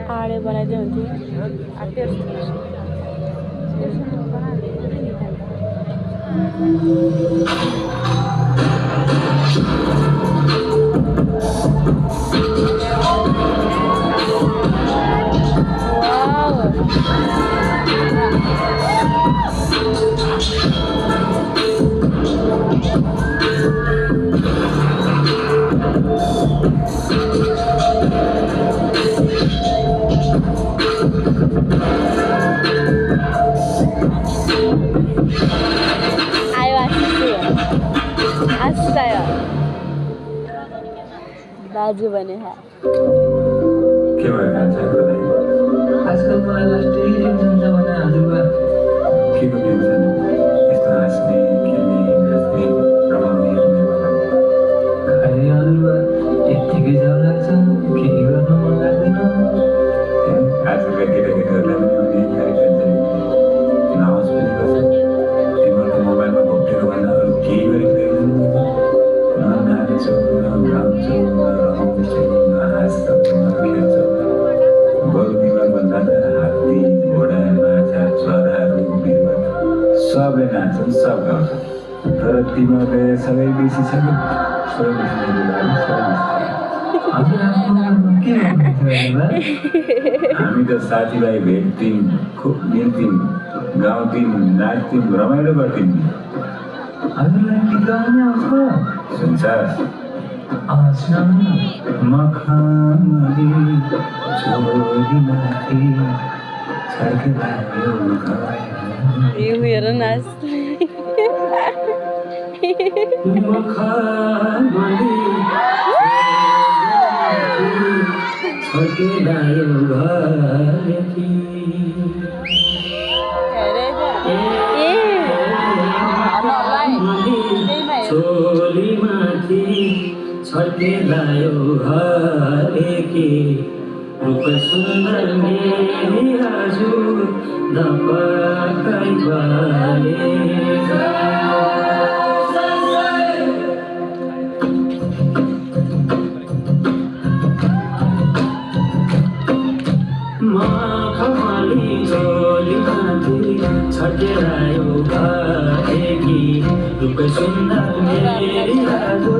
आडे बनाइदियो हुन्थ्यो दाजु भने के भयो कान्छाको आजकल मलाई लास्टै टेन्सन छ भने हजुरबा के को टेन्सन यस्तो हाँस्ने खेल्ने नाच्ने रमाउने हेर्ने खालि हजुरबा यत्तिकै जाउ लाग्छ केही गर्न मन लाग्दैन आजका केटाकेटीहरूलाई पनि हुने गरी टेन्सन नहोस् पनि गर्छ तिमीहरूको मोबाइलमा घोप्टेको भन्दा अरू केही गरेको न नाच्छौ न गाउँछौ न रमाउँछौ न हाँस्छौ न खेल्छौ बरु तिमीहरूभन्दा त हात्ती घोडा माछा चराहरू बिरुवा सबले नाच्छन् सब गाउँछन् तर तिमीहरूले सबै बेसी छ नि सबै बेसी हामी त साथीभाइ भेट्थ्यौँ खुब मिल्थ्यौँ गाउँथ्यौँ नाच्थ्यौँ रमाइलो गर्थ्यौँ हजुरलाई गीत गाउने आउँछ सुन्छस् मखमली छोरीमाथि छर्केलायो यो हेर नाच मखमली छर्केलायो घरकी छोरीमाथि छर्केलायो हरेकी रूप सुन्दर मेरी हजुर नपाकै बाले मखमली छोरीमाथि छर्केलायो हरेकी रूप सुन्दर मेरी हजुर